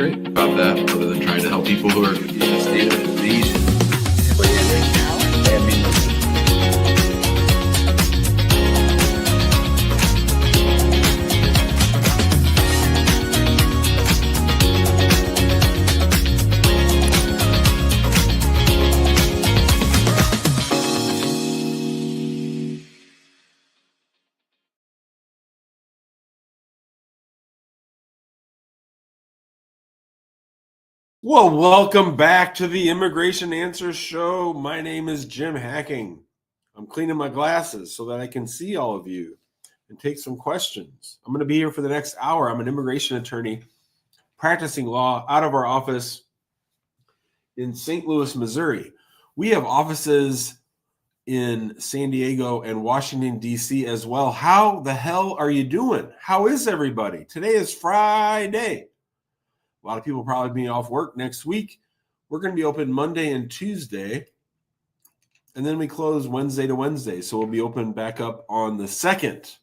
great about that, other than trying to help people who are in a state of disease. Well, welcome back to the Immigration Answers Show. My name is Jim Hacking. I'm cleaning my glasses so that I can see all of you and take some questions. I'm going to be here for the next hour. I'm an immigration attorney practicing law out of our office in St. Louis, Missouri. We have offices in San Diego and Washington, D.C. as well. How the hell are you doing? How is everybody? Today is Friday. A lot of people probably being off work next week. We're going to be open Monday and Tuesday, and then we close Wednesday to Wednesday. So we'll be open back up on the 2nd.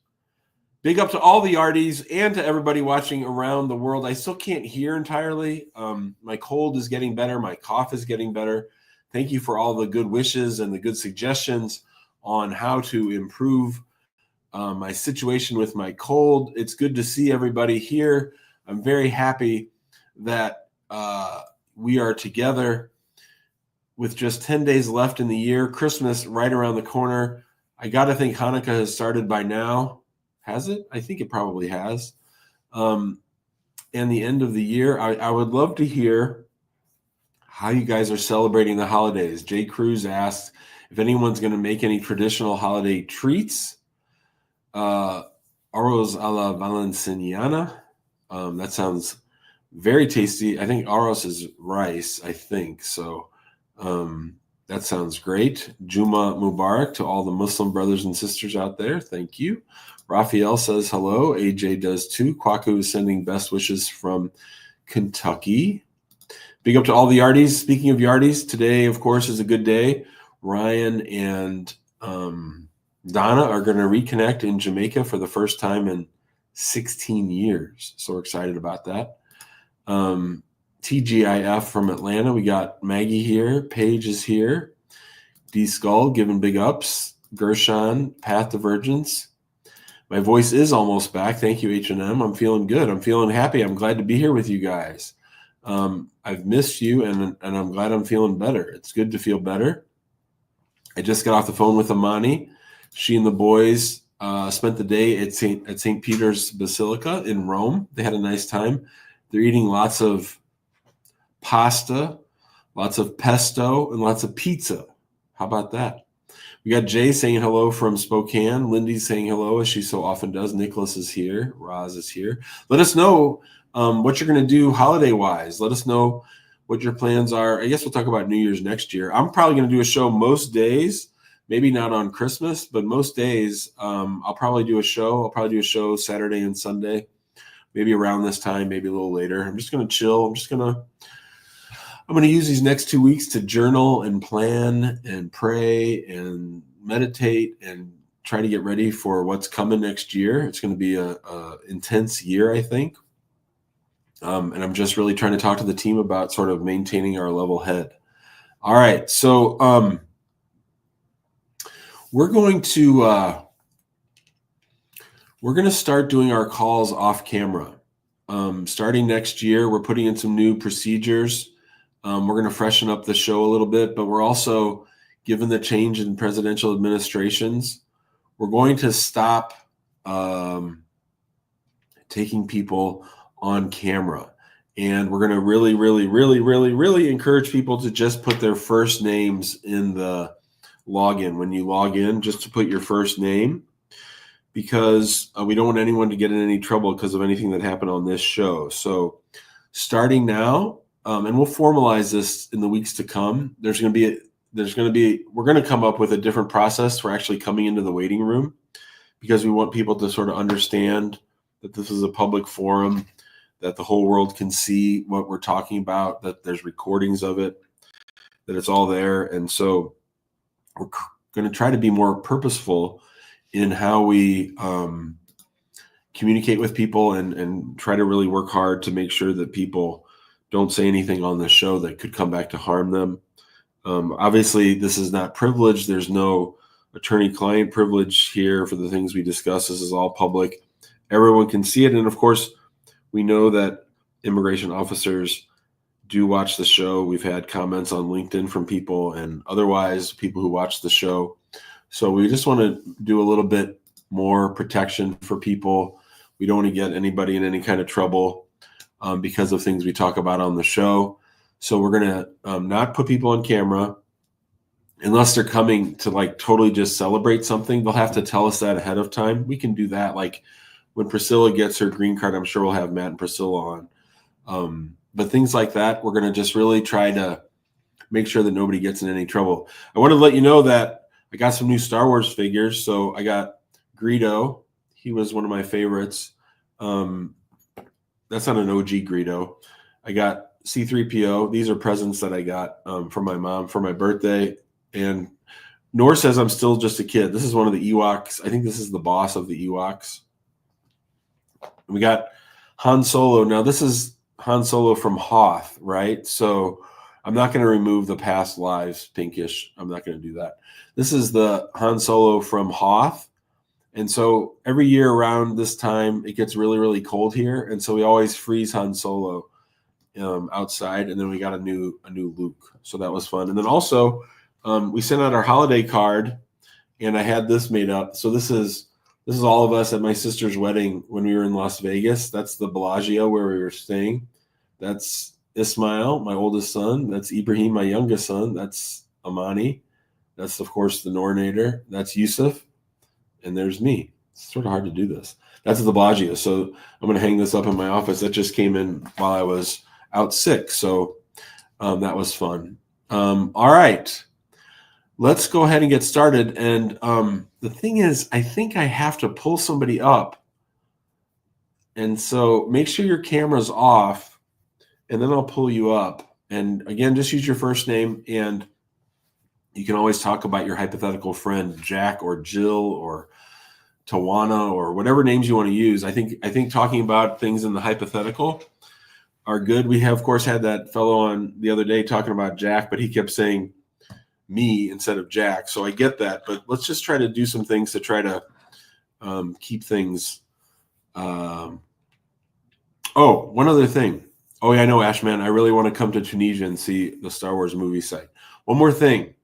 Big up to all the Yardies and to everybody watching around the world. I still can't hear entirely. My cold is getting better. My cough is getting better. Thank you for all the good wishes and the good suggestions on how to improve my situation with my cold. It's good to see everybody here. I'm very happy that we are together with just 10 days left in the year. Christmas right around the corner. I got to think Hanukkah has started by now. Has it? I think it probably has. And the end of the year. I would love to hear how you guys are celebrating the holidays. Jay Cruz asked if anyone's going to make any traditional holiday treats. Arroz a la Valenciana. That sounds very tasty. I think arroz is rice, I think. So that sounds great. Juma Mubarak to all the Muslim brothers and sisters out there. Thank you. Raphael says hello. AJ does too. Kwaku is sending best wishes from Kentucky. Big up to all the Yardies. Speaking of Yardies, today, of course, is a good day. Ryan and Donna are going to reconnect in Jamaica for the first time in 16 years. So we're excited about that. TGIF from Atlanta. We got Maggie here. Paige is here. D Skull giving big ups. Gershon, Path Divergence. My voice is almost back. Thank you, H&M. I'm feeling good. I'm feeling happy. I'm glad to be here with you guys. I've missed you, and I'm glad I'm feeling better. It's good to feel better. I just got off the phone with Amani. She and the boys spent the day at St. Peter's Basilica in Rome. They had a nice time. They're eating lots of pasta, lots of pesto, and lots of pizza. How about that? We got Jay saying hello from Spokane. Lindy's saying hello, as she so often does. Nicholas is here. Roz is here. Let us know what you're going to do holiday-wise. Let us know what your plans are. I guess we'll talk about New Year's next year. I'm probably going to do a show most days, maybe not on Christmas, but most days I'll probably do a show. I'll probably do a show Saturday and Sunday, maybe around this time, maybe a little later. I'm just going to chill. I'm going to use these next 2 weeks to journal and plan and pray and meditate and try to get ready for what's coming next year. It's going to be a intense year, I think. And I'm just really trying to talk to the team about sort of maintaining our level head. All right. So we're going to start doing our calls off camera. Starting next year, we're putting in some new procedures. We're going to freshen up the show a little bit, but we're also, given the change in presidential administrations, we're going to stop taking people on camera. And we're going to really, really, really, really, really encourage people to just put their first names in the login. When you log in, just to put your first name, because we don't want anyone to get in any trouble because of anything that happened on this show. So starting now, and we'll formalize this in the weeks to come, we're going to come up with a different process for actually coming into the waiting room, because we want people to sort of understand that this is a public forum, that the whole world can see what we're talking about, that there's recordings of it, that it's all there. And so we're going to try to be more purposeful in how we communicate with people and try to really work hard to make sure that people don't say anything on the show that could come back to harm them. Obviously, this is not privileged. There's no attorney-client privilege here for the things we discuss. This is all public. Everyone can see it. And of course, we know that immigration officers do watch the show. We've had comments on LinkedIn from people and otherwise people who watch the show. So we just want to do a little bit more protection for people. We don't want to get anybody in any kind of trouble because of things we talk about on the show. So we're going to not put people on camera unless they're coming to like totally just celebrate something. They'll have to tell us that ahead of time. We can do that. Like when Priscilla gets her green card, I'm sure we'll have Matt and Priscilla on. But things like that, we're going to just really try to make sure that nobody gets in any trouble. I want to let you know that I got some new Star Wars figures. So I got Greedo. He was one of my favorites. That's not an OG Greedo. I got C-3PO. These are presents that I got from my mom for my birthday. And Nor says I'm still just a kid. This is one of the Ewoks. I think this is the boss of the Ewoks. We got Han Solo. Now, this is Han Solo from Hoth, right? So I'm not going to remove the past lives, Pinkish. I'm not going to do that. This is the Han Solo from Hoth. And so every year around this time, it gets really, really cold here. And so we always freeze Han Solo outside. And then we got a new Luke. So that was fun. And then also we sent out our holiday card and I had this made up. So this is all of us at my sister's wedding when we were in Las Vegas. That's the Bellagio where we were staying. That's Ismail, my oldest son. That's Ibrahim, my youngest son. That's Amani. That's, of course, the Nornator. That's Yusuf. And there's me. It's sort of hard to do this. That's the Bellagio. So I'm going to hang this up in my office. That just came in while I was out sick. So that was fun. All right. Let's go ahead and get started. And the thing is, I think I have to pull somebody up. And so make sure your camera's off, and then I'll pull you up. And again, just use your first name, and you can always talk about your hypothetical friend, Jack or Jill or Tawana or whatever names you want to use. I think talking about things in the hypothetical are good. We have, of course, had that fellow on the other day talking about Jack, but he kept saying me instead of Jack. So I get that, but let's just try to do some things to try to keep things. Oh, one other thing. Oh, yeah, I know, Ashman. I really want to come to Tunisia and see the Star Wars movie site. One more thing.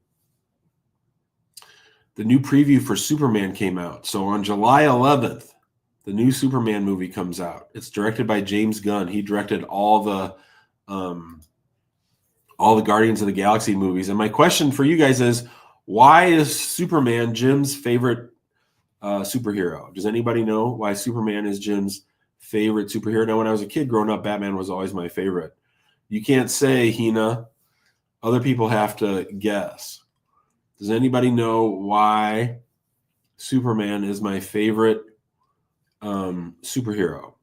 The new preview for Superman came out. So on July 11th, the new Superman movie comes out. It's directed by James Gunn. He directed all the Guardians of the Galaxy movies. And my question for you guys is, why is Superman Jim's favorite superhero? Does anybody know why Superman is Jim's favorite superhero? Now, when I was a kid growing up, Batman was always my favorite. You can't say, Hina. Other people have to guess. Does anybody know why Superman is my favorite superhero?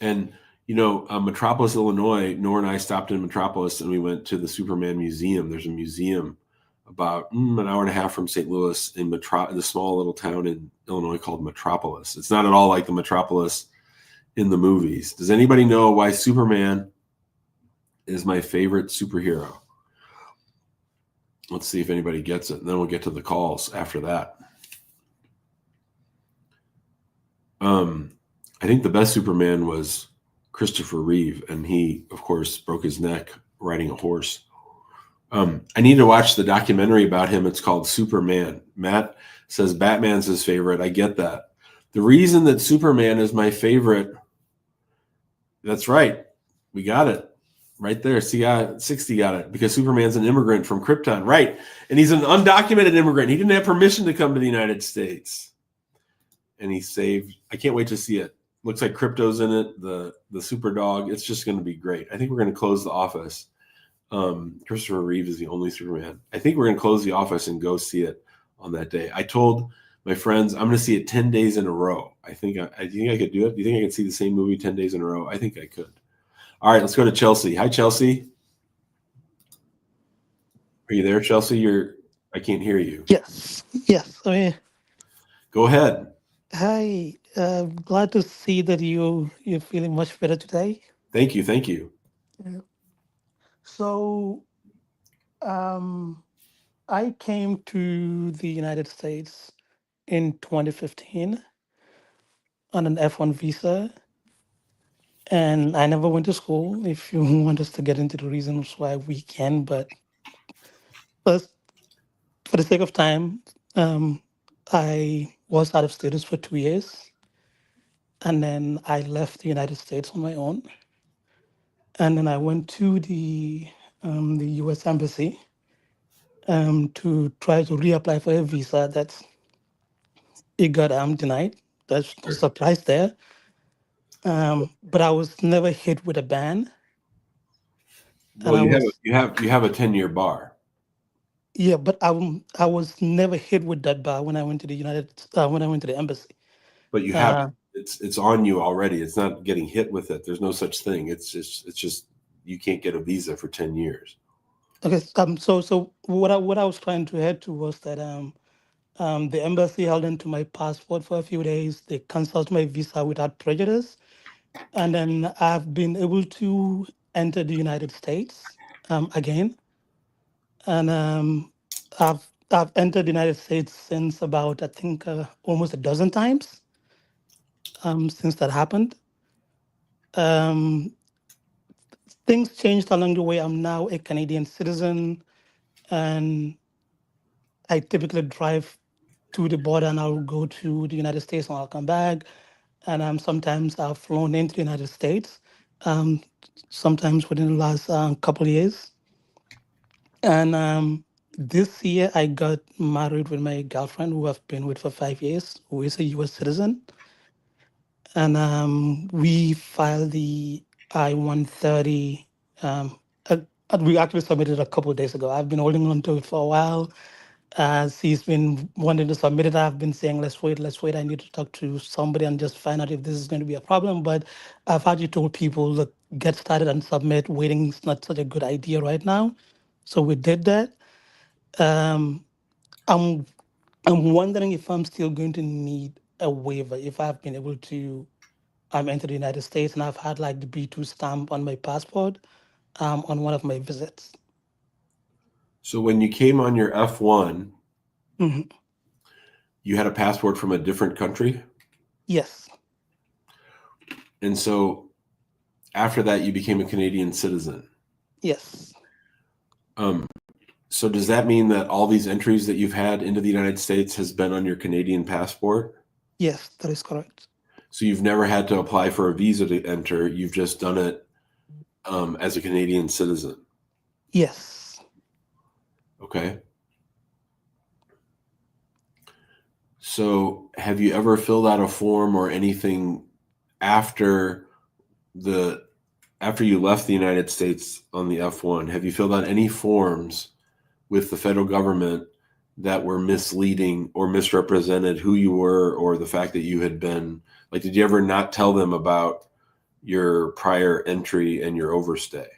And, Metropolis, Illinois, Nor and I stopped in Metropolis and we went to the Superman Museum. There's a museum about an hour and a half from St. Louis in the small little town in Illinois called Metropolis. It's not at all like the Metropolis in the movies. Does anybody know why Superman is my favorite superhero? Let's see if anybody gets it. And then we'll get to the calls after that. I think the best Superman was Christopher Reeve, and he, of course, broke his neck riding a horse. I need to watch the documentary about him. It's called Superman. Matt says Batman's his favorite. I get that. The reason that Superman is my favorite, that's right. We got it. Right there. See, 60 got it. Because Superman's an immigrant from Krypton. Right. And he's an undocumented immigrant. He didn't have permission to come to the United States. And he saved. I can't wait to see it. Looks like Crypto's in it. The super dog. It's just going to be great. I think we're going to close the office. Christopher Reeve is the only Superman. I think we're going to close the office and go see it on that day. I told my friends I'm going to see it 10 days in a row. I think I could do it. Do you think I could see the same movie 10 days in a row? I think I could. All right, let's go to Chelsea. Hi, Chelsea. Are you there, Chelsea? I can't hear you. Yes. Go ahead. Hi. Glad to see that you're feeling much better today. Thank you. Thank you. Yeah. So I came to the United States in 2015 on an F1 visa, and I never went to school. If you want us to get into the reasons why, we can, but first, for the sake of time, um, I was out of status for 2 years, and then I left the United States on my own, and then I went to the U.S. Embassy to try to reapply for a visa that it got denied. There's no Sure. surprise there. But I was never hit with a ban, and Well, I was you have a 10-year bar, yeah, but I was never hit with that bar when I went to the when I went to the embassy. but you have Uh, it's on you already. It's not getting hit with it. There's no such thing. It's just you can't get a visa for 10 years. okay, so what I was trying to head to was that the embassy held onto my passport for a few days. They canceled my visa without prejudice, and then I've been able to enter the United States again. And I've entered the United States since about, I think, almost a dozen times since that happened. Um, Things changed along the way. I'm now a Canadian citizen, and I typically drive to the border, and I'll go to the United States and I'll come back. And sometimes I've flown into the United States, um, sometimes within the last couple of years. And this year, I got married with my girlfriend, who I've been with for 5 years, who is a US citizen. And we filed the I-130. Um, we actually submitted a couple of days ago. I've been holding on to it for a while. She's been wanting to submit it. I've been saying, let's wait, let's wait. I need to talk to somebody and just find out if this is going to be a problem. But I've actually told people, look, get started and submit. Waiting is not such a good idea right now. So we did that. Um, I'm I'm wondering if I'm still going to need a waiver if I've been able to enter the United States and I've had like the B2 stamp on my passport on one of my visits. So when you came on your F1, Mhm. you had a passport from a different country, Yes, and so after that you became a Canadian citizen. yes, Um, so does that mean that all these entries that you've had into the United States has been on your Canadian passport? yes, that is correct. So you've never had to apply for a visa to enter. You've just done it as a Canadian citizen. Yes. Okay. So have you ever filled out a form or anything after the after you left the United States on the F1? Have you filled out any forms with the federal government that were misleading or misrepresented who you were or the fact that you had been like, did you ever not tell them about your prior entry and your overstay?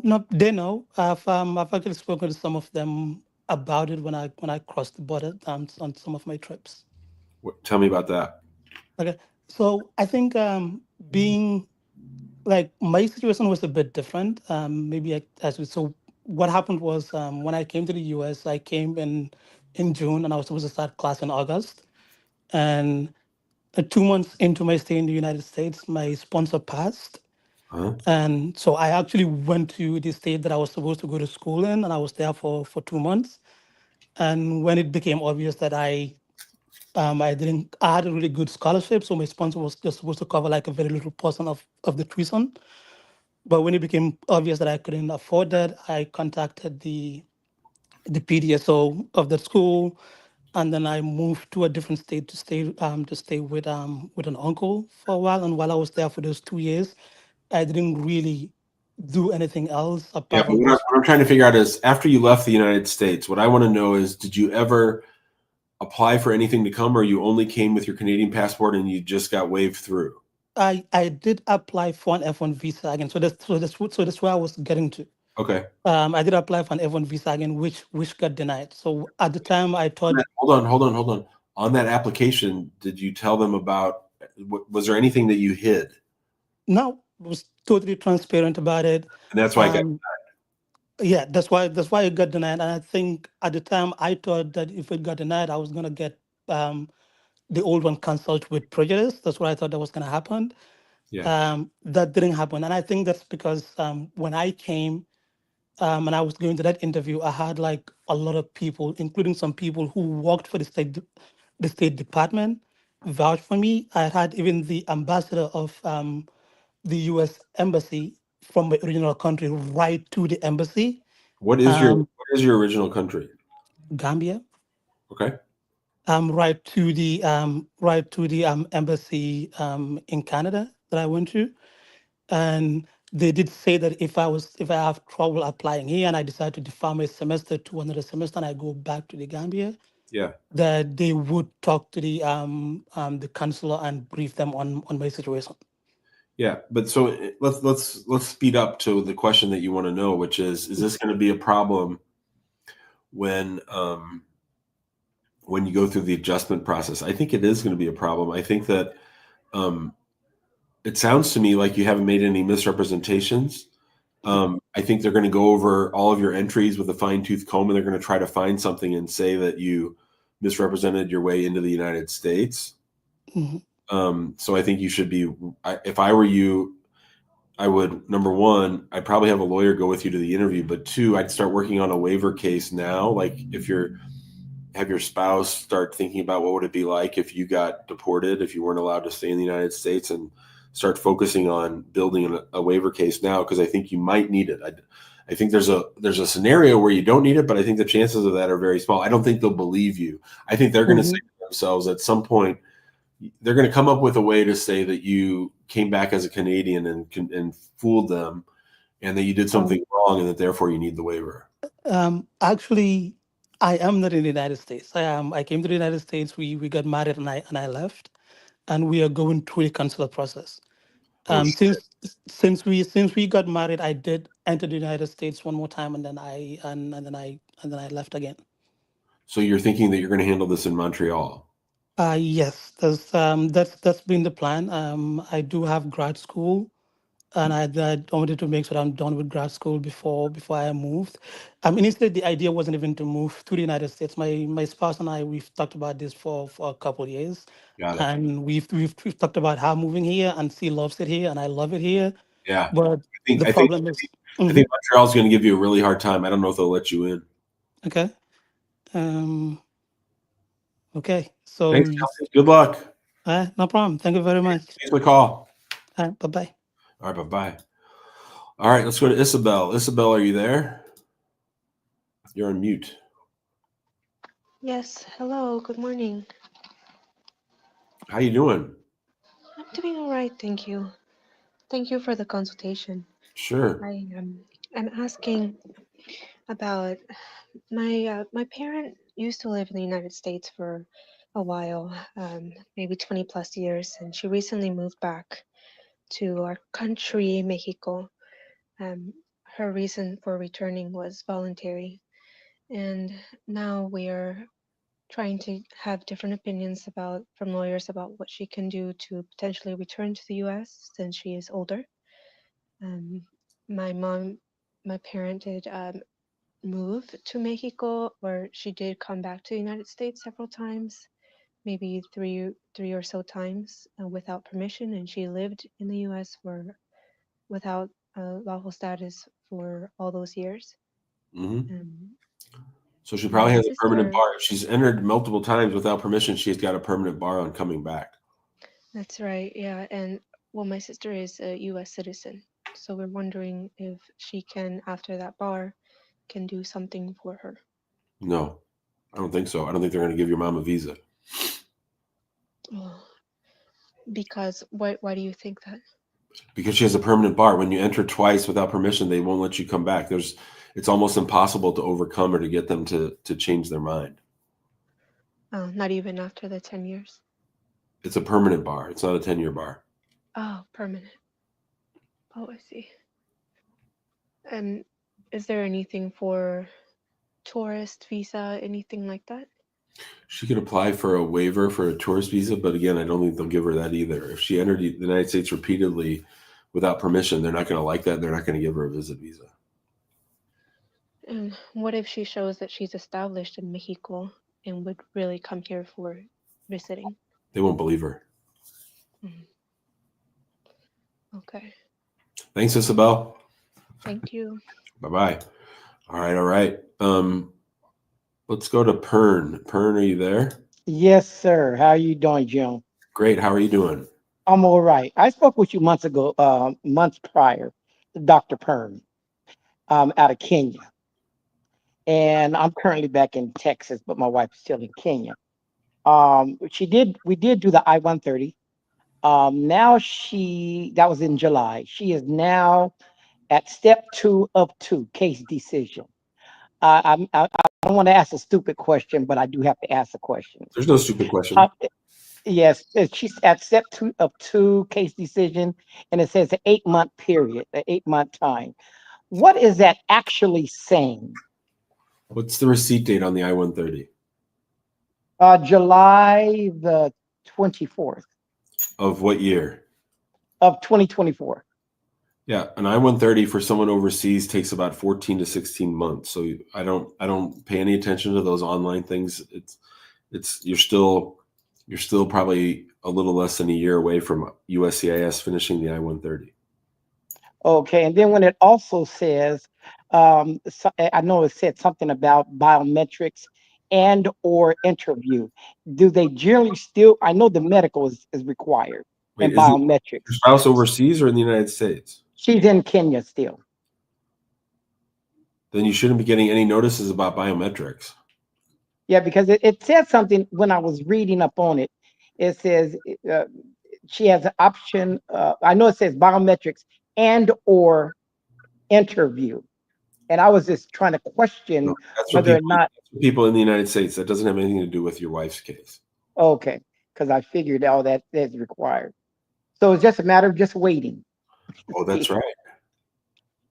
No, they know. I've actually spoken to some of them about it when I crossed the border on some of my trips. Tell me about that. Okay, so I think being like my situation was a bit different. Maybe so. What happened was when I came to the US, I came in June, and I was supposed to start class in August. And 2 months into my stay in the United States, my sponsor passed, Huh? and so I actually went to the state that I was supposed to go to school in, and I was there for 2 months. And when it became obvious that I had a really good scholarship, so my sponsor was just supposed to cover like a very little portion of the tuition. But when it became obvious that I couldn't afford that, I contacted the PDSO of the school, and then I moved to a different state to stay with an uncle for a while. And while I was there for those 2 years, I didn't really do anything else Yeah, apart but from those. what I'm trying to figure out is after you left the United States, what I want to know is did you ever apply for anything to come or you only came with your Canadian passport and you just got waved through? I did apply for an F1 visa again. So that's where I was getting to. Okay. I did apply for an F1 visa again, which got denied. So at the time, I thought Hold on. On that application, did you tell them about was there anything that you hid? no, was totally transparent about it. And that's why I got Yeah, that's why it got denied. And I think at the time I thought that if it got denied, I was gonna get um, the old one cancelled with prejudice. That's what I thought that was gonna happen. yeah. That didn't happen, and I think that's because when I came and I was going to that interview, I had like a lot of people, including some people who worked for the State Department, vouch for me. I had even the ambassador of the U.S. Embassy from my original country write to the embassy, um, What is your original country? Gambia, Okay. write to the embassy in Canada that I went to, and they did say that if I have trouble applying here and I decide to defer my semester to another semester and I go back to the Gambia, Yeah. that they would talk to the counselor and brief them on my situation. Yeah, but so let's speed up to the question that you want to know, which is this going to be a problem when you go through the adjustment process? I think it is going to be a problem. I think that it sounds to me like you haven't made any misrepresentations. I think they're going to go over all of your entries with a fine-tooth comb, and they're going to try to find something and say that you misrepresented your way into the United States. Mhm. So I think you should be. If I were you, I would, number one, I'd probably have a lawyer go with you to the interview, but two, I'd start working on a waiver case now. Like if have your spouse start thinking about what would it be like if you got deported, if you weren't allowed to stay in the United States, and start focusing on building a waiver case now, because I think you might need it. I think there's a scenario where you don't need it, but I think the chances of that are very small. I don't think they'll believe you. I think they're going to say to themselves at some point, they're going to come up with a way to say that you came back as a Canadian and fooled them, and that you did something wrong, and that therefore you need the waiver. Actually, I am not in the United States. I came to the United States. We got married and I left, and we are going through the consular process. Oh, shit. Since we got married, I did enter the United States one more time, and then I left again. So you're thinking that you're going to handle this in Montreal? Yes, that's been the plan. I do have grad school, and I wanted to make sure I'm done with grad school before I moved. Initially the idea wasn't even to move to the United States. My spouse and I, we've talked about this for a couple of years, Got it. and we've talked about how moving here, and she loves it here and I love it here. Yeah. But I think the I think problem is, I think Mhm. Montreal's going to give you a really hard time. I don't know if they'll let you in. Okay, okay. So Thanks, Kelsey. Good luck. no problem. Thank you very much. Thanks for the call. Bye bye. All right, bye-bye. All right, let's go to Isabel. Isabel, are you there? You're on mute. Yes, hello, good morning. How you doing? I'm doing all right, thank you. Thank you for the consultation. Sure. I'm asking about my parent used to live in the United States for a while, maybe 20 plus years, and she recently moved back to our country, Mexico. Her reason for returning was voluntary, and now we're trying to have different opinions from lawyers about what she can do to potentially return to the US since she is older. Um, my mom, my parent did move to Mexico, or she did come back to the United States several times, maybe three or so times without permission, and she lived in the US for without lawful status for all those years. Mm-hmm. Um, So she my probably has a permanent sister, bar. If she's entered multiple times without permission, she's got a permanent bar on coming back. that's right, yeah, and well, my sister is a US citizen, so we're wondering if she can, after that bar, can do something for her. No, I don't think so. I don't think they're going to give your mom a visa. Oh, because why do you think that? Because she has a permanent bar. When you enter twice without permission, they won't let you come back. It's almost impossible to overcome or to get them to change their mind. Oh, not even after the 10 years? It's a permanent bar. It's not a 10-year bar. Oh, permanent. Oh, I see. And is there anything for tourist visa, anything like that? She could apply for a waiver for a tourist visa, but again, I don't think they'll give her that either. If she entered the United States repeatedly without permission, they're not going to like that. They're not going to give her a visit visa. And what if she shows that she's established in Mexico and would really come here for visiting? They won't believe her. Okay. Thanks, Isabel. Thank you. Bye-bye. All right. Let's go to Pern. Pern, are you there? Yes, sir. How are you doing, Jim? Great. How are you doing? I'm all right. I spoke with you months prior, Dr. Pern, out of Kenya. And I'm currently back in Texas, but my wife is still in Kenya. We did do the I-130. Now that was in July. She is now at step 2 of 2, case decision. I don't want to ask a stupid question, but I do have to ask a question. There's no stupid question. Yes, she's at step 2 of 2, case decision, and it says an 8-month period, an 8-month time. What is that actually saying? What's the receipt date on the I-130? July the 24th Of what year? of 2024. Yeah, an I-130 for someone overseas takes about 14 to 16 months. So I don't pay any attention to those online things. You're still probably a little less than a year away from USCIS finishing the I-130. Okay, and then when it also says, I know it said something about biometrics and or interview. Do they generally still? I know the medical is required. Wait, and is your biometrics. spouse overseas or in the United States? She's in Kenya still. Then you shouldn't be getting any notices about biometrics. Yeah, because it said something when I was reading up on it. It says she has an option. I know it says biometrics and or interview. And I was just trying to question No, that's whether or not. people in the United States. That doesn't have anything to do with your wife's case. Okay, because I figured all that is required. So it's just a matter of just waiting. Oh, that's right.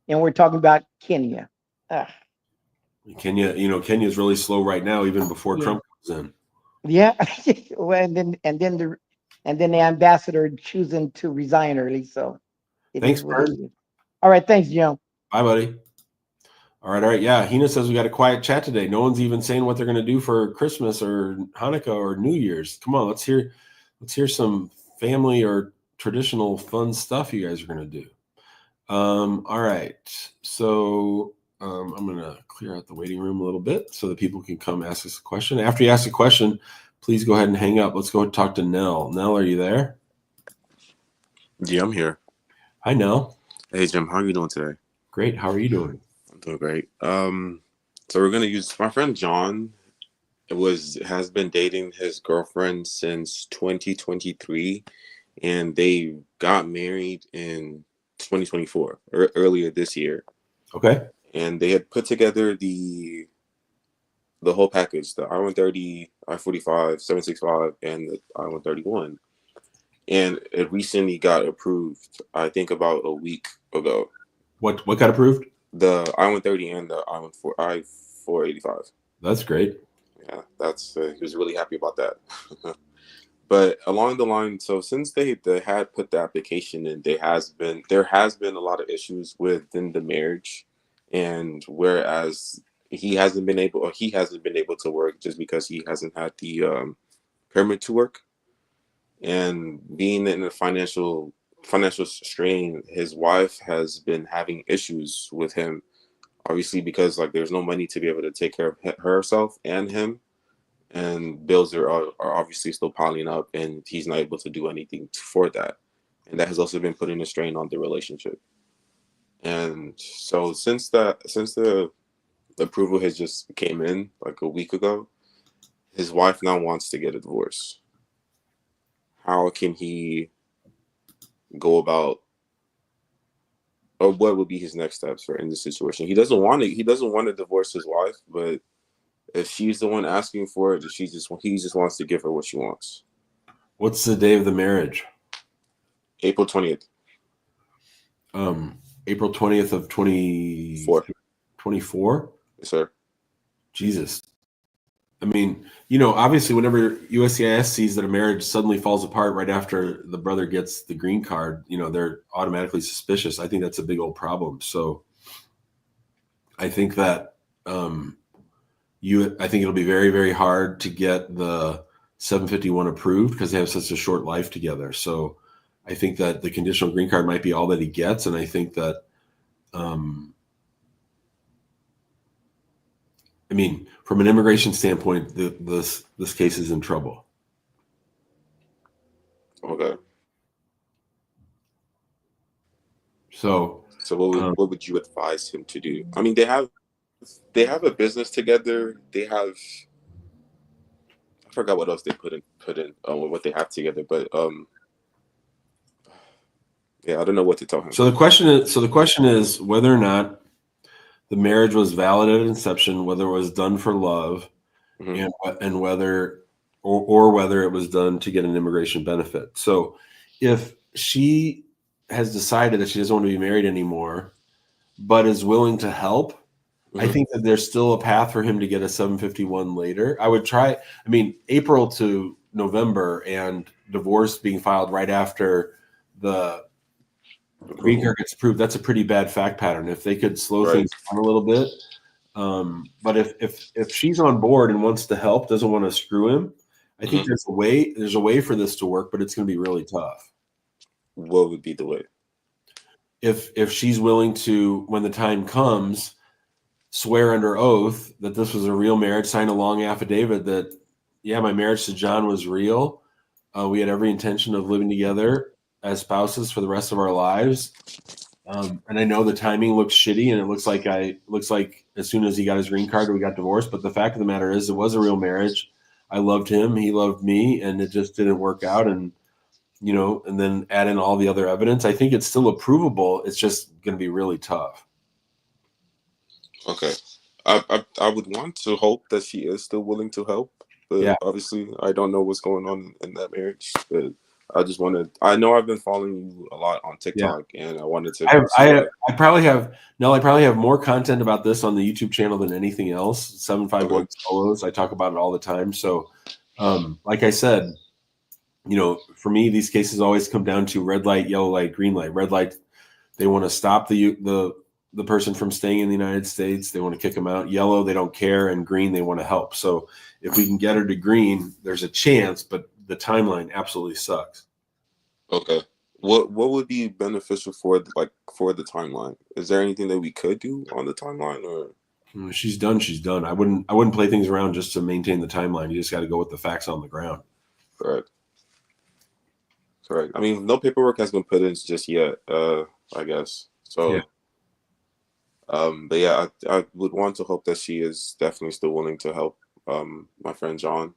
And we're talking about Kenya. Kenya is really slow right now, even before Trump comes in. Yeah. Well, and then the ambassador choosing to resign early. So Thanks, what it is. All right, thanks, Jim. Bye, buddy. All right. Yeah, Hina says we got a quiet chat today. No one's even saying what they're going to do for Christmas or Hanukkah or New Year's. Come on, let's hear some family or traditional fun stuff you guys are going to do. All right. So I'm going to clear out the waiting room a little bit so that people can come ask us a question. After you ask a question, please go ahead and hang up. Let's go talk to Nell. Nell, are you there? Yeah, I'm here. Hi, Nell. Hey, Jim. How are you doing today? Great. How are you doing? I'm doing great. So we're gonna use my friend John. Has been dating his girlfriend since 2023, and they got married in 2024 or earlier this year. Okay. And they had put together the whole package: the I-130, I-45, 765, and the I-131. And it recently got approved. I think about a week ago. What got approved? The I-130 and the I-485. That's great. Yeah, he was really happy about that. But along the line, so since they had put the application in, there has been a lot of issues within the marriage, and whereas he hasn't been able to work just because he hasn't had the permit to work, and being in a financial strain, his wife has been having issues with him, obviously, because there's no money to be able to take care of herself and him, and bills are obviously still piling up, and he's not able to do anything for that, and that has also been putting a strain on the relationship. And so since the approval has just came in a week ago, his wife now wants to get a divorce. How can he go about, or what would be his next steps in this situation? He doesn't want to divorce his wife, but if she's the one asking for it, he just wants to give her what she wants. What's the day of the marriage? April 20th. April 20th of 2024? Yes, sir. Jesus. I mean, obviously, whenever USCIS sees that a marriage suddenly falls apart right after the brother gets the green card, they're automatically suspicious. I think that's a big old problem. So I think that I think it'll be very, very hard to get the 751 approved because they have such a short life together. So I think that the conditional green card might be all that he gets, and I think that I mean, from an immigration standpoint, this case is in trouble. Okay. So what would you advise him to do? I mean, they have a business together. They have, I forgot what else they put in what they have together, but yeah, I don't know what to tell him. So the question is whether or not the marriage was valid at inception, whether it was done for love, and whether or whether it was done to get an immigration benefit. So if she has decided that she doesn't want to be married anymore, but is willing to help, I think that there's still a path for him to get a 751 later. I would try, April to November and divorce being filed right after the green card gets approved, that's a pretty bad fact pattern. If they could slow things down a little bit. But if she's on board and wants to help, doesn't want to screw him, I think there's a way for this to work, but it's going to be really tough. What would be the way? If she's willing to, when the time comes, swear under oath that this was a real marriage, sign a long affidavit that, yeah, my marriage to John was real. We had every intention of living together as spouses for the rest of our lives. And I know the timing looks shitty, and it looks like as soon as he got his green card, we got divorced. But the fact of the matter is, it was a real marriage. I loved him, he loved me, and it just didn't work out. And and then add in all the other evidence. I think it's still approvable. It's just going to be really tough. Okay, I would want to hope that she is still willing to help, but obviously I don't know what's going on in that marriage. But I just wanted. I know I've been following you a lot on TikTok, and I wanted to. I probably have more content about this on the YouTube channel than anything else. 751 solos. I talk about it all the time. So, like I said, for me, these cases always come down to red light, yellow light, green light. Red light, they want to stop the person from staying in the United States. They want to kick them out. Yellow, they don't care, and green, they want to help. So if we can get her to green, there's a chance, but the timeline absolutely sucks. Okay. What would be beneficial for the timeline? Is there anything that we could do on the timeline, or she's done? She's done. I wouldn't play things around just to maintain the timeline. You just got to go with the facts on the ground. Correct. I mean, no paperwork has been put in just yet. I guess so. Yeah. But yeah, I would want to hope that she is definitely still willing to help. My friend John.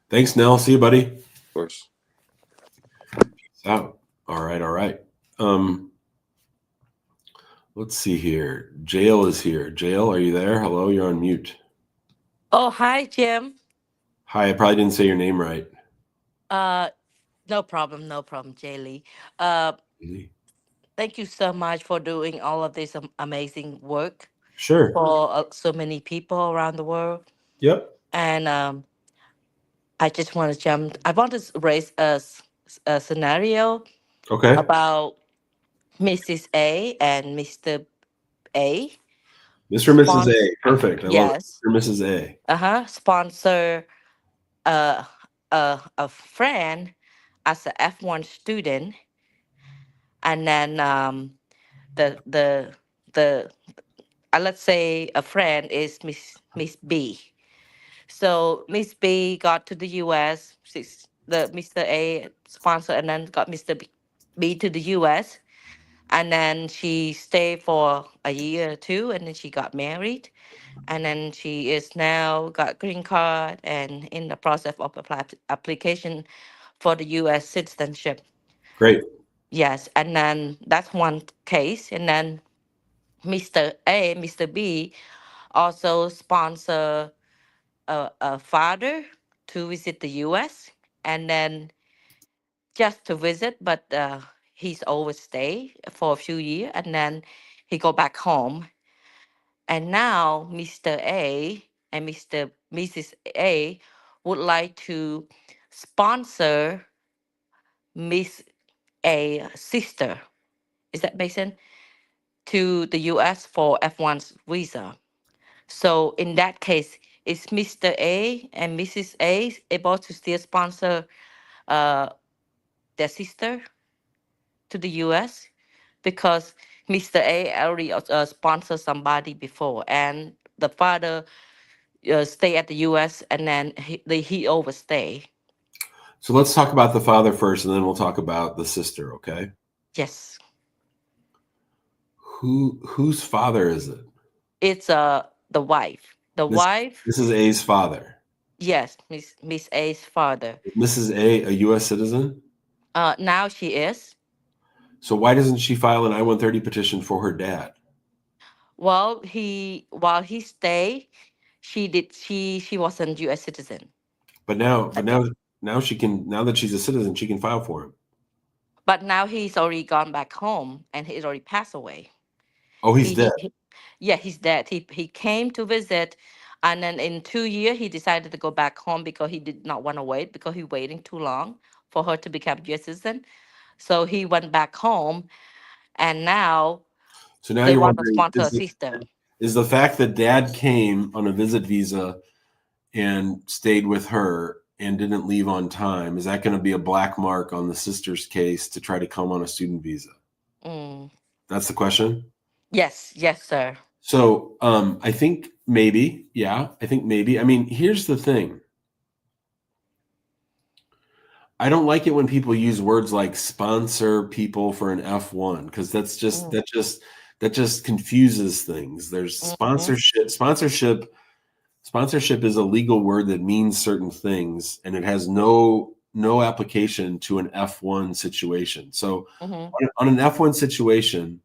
Thanks, Nell. See you, buddy. Of course. Out. All right. Let's see here. Jail is here. Jail, are you there? Hello, you're on mute. Oh, hi, Jim. Hi, I probably didn't say your name right. No problem, Jaylee. Thank you so much for doing all of this amazing work. Sure. For so many people around the world. Yep. And I just want to I want to raise a scenario. Okay. About Mrs. A and Mr. A. Mr. and Mrs. A. Perfect. I love it. Mr. and Mrs. A. Sponsor a friend as a F1 student, and then the let's say a friend is Miss B. So Miss B got to the U.S. The Mr. A sponsor, and then got Mr. B to the U.S. And then she stayed for a year or two, and then she got married, and then she is now got green card and in the process of application for the U.S. citizenship. Great. Yes, and then that's one case, and then Mr. A, Mr. B also sponsor a father to visit the U.S. and then just to visit, but he's always stay for a few years, and then he go back home. And now Mr. A and Mrs. A would like to sponsor Miss A sister, is that make sense? To the US for F1 visa. So in that case, is Mr. A and Mrs. A able to still sponsor uh, their sister to the US? Because Mr. A already sponsored somebody before, and the father stay at the US, and then he overstay. So let's talk about the father first, and then we'll talk about the sister. Okay. Yes. Whose father is it? It's the wife. The This wife, this is A's father. yes, Miss A's father. Is Mrs. A U.S. citizen? Now she is. So why doesn't she file an I-130 petition for her dad? Well, while he stayed, she wasn't U.S. citizen. But now she can. Now that she's a citizen, she can file for him. But now he's already gone back home, and he's already passed away. Oh, he's dead. Yeah, he's dead. He came to visit, and then in 2 years he decided to go back home because he did not want to wait, because he waiting too long for her to become U.S. citizen. So he went back home, and now So now they you're want to wondering, sponsor a sister. is the fact that dad came on a visit visa and stayed with her and didn't leave on time, is that going to be a black mark on the sister's case to try to come on a student visa? That's the question? Yes, yes, sir. So I think maybe, yeah, I think maybe. I mean, here's the thing. I don't like it when people use words like sponsor people for an F1, because that just confuses things. There's sponsorship. Sponsorship is a legal word that means certain things, and it has no application to an F1 situation. So on an F1 situation,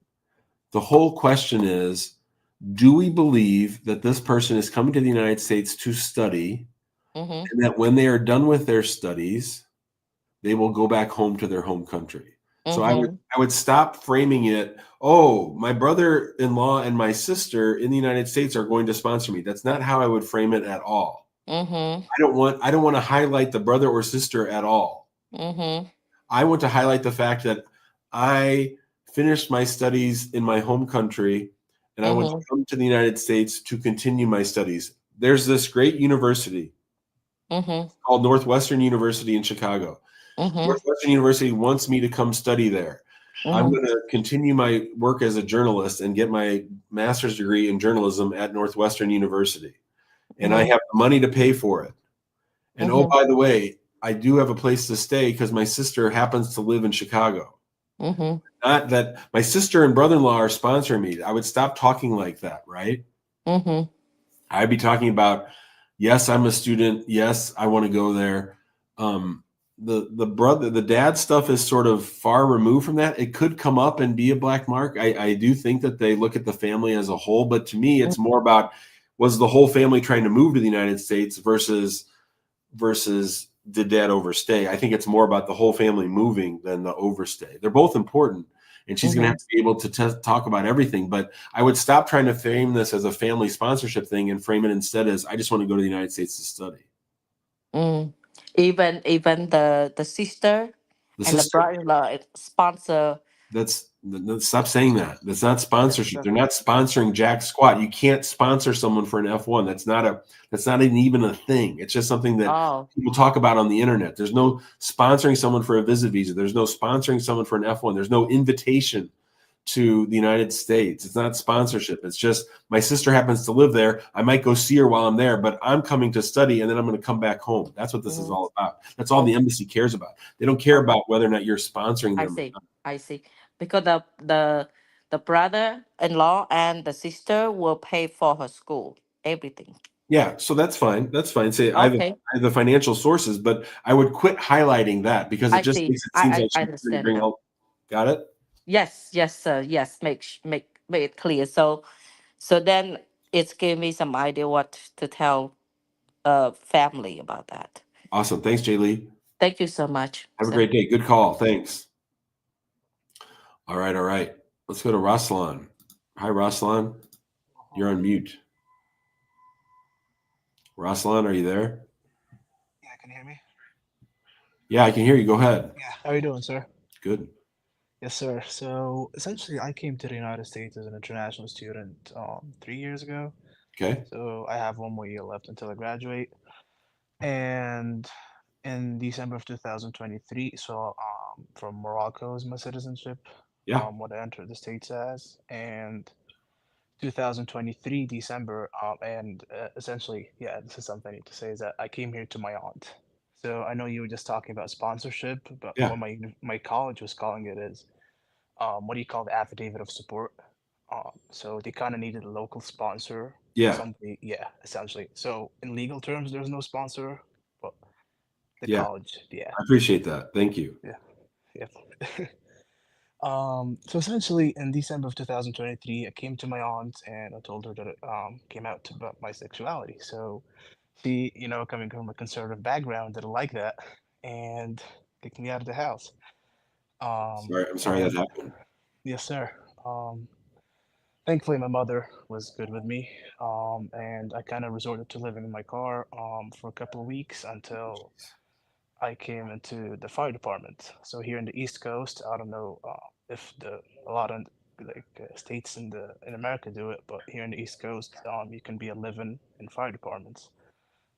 the whole question is, do we believe that this person is coming to the United States to study, and that when they are done with their studies, they will go back home to their home country? So I would stop framing it, oh, my brother-in-law and my sister in the United States are going to sponsor me. That's not how I would frame it at all. I don't want to highlight the brother or sister at all. I want to highlight the fact that I finished my studies in my home country, and I want to come to the United States to continue my studies. There's this great university called Northwestern University in Chicago. Northwestern University wants me to come study there. I'm going to continue my work as a journalist and get my master's degree in journalism at Northwestern University. And I have the money to pay for it. And oh, by the way, I do have a place to stay because my sister happens to live in Chicago. Not that my sister and brother-in-law are sponsoring me. I would stop talking like that, right? I'd be talking about, yes, I'm a student. Yes, I want to go there. The dad stuff is sort of far removed from that. It could come up and be a black mark. I do think that they look at the family as a whole, but to me, it's more about, was the whole family trying to move to the United States versus did dad overstay? I think it's more about the whole family moving than the overstay. They're both important, and she's going to have to be able to talk about everything. But I would stop trying to frame this as a family sponsorship thing and frame it instead as, I just want to go to the United States to study. Even the sister and the brother-in-law sponsor. Stop saying that. That's not sponsorship. They're not sponsoring jack squat. You can't sponsor someone for an F1. That's not even a thing. It's just something that people talk about on the internet. There's no sponsoring someone for a visit visa. There's no sponsoring someone for an F1. There's no invitation to the United States. It's not sponsorship. It's just, my sister happens to live there. I might go see her while I'm there, but I'm coming to study, and then I'm going to come back home. That's what this is all about. That's all the embassy cares about. They don't care about whether or not you're sponsoring them. I see. Because the brother-in-law and the sister will pay for her school, everything. Yeah, so that's fine. That's fine. Say I have the financial sources, but I would quit highlighting that because it just makes it seem like I understand. Got it? Yes, sir. Yes, make it clear. So then it's gave me some idea what to tell family about that. Awesome. Thanks, Jay Lee. Thank you so much. Have a great day. Good call. Thanks. All right. Let's go to Raslan. Hi, Raslan. You're on mute. Ruslan, are you there? Yeah, can you hear me? Yeah, I can hear you. Go ahead. Yeah. How are you doing, sir? Good. Yes, sir. So essentially, I came to the United States as an international student 3 years ago. Okay. So I have one more year left until I graduate. And in December of 2023, so from Morocco is my citizenship. Yeah. What I entered the States as, and 2023 December, and essentially, yeah, this is something I need to say is that I came here to my aunt. So I know you were just talking about sponsorship, but Yeah. what my college was calling it is, what do you call the affidavit of support? So they kind of needed a local sponsor, Yeah. somebody, yeah, essentially. So in legal terms, there's no sponsor, but the Yeah. college, yeah, I appreciate that. Thank you. yeah, yeah. So essentially, in December of 2023, I came to my aunt and I told her that it came out about my sexuality. So she, coming from a conservative background, didn't like that and kicked me out of the house. I'm sorry that And happened. yes, sir. Um, Thankfully, my mother was good with me, and I kind of resorted to living in my car for a couple of weeks until I came into the fire department. So here in the East Coast, I don't know if a lot of states in America do it, but here in the East Coast, you can be a live-in in fire departments.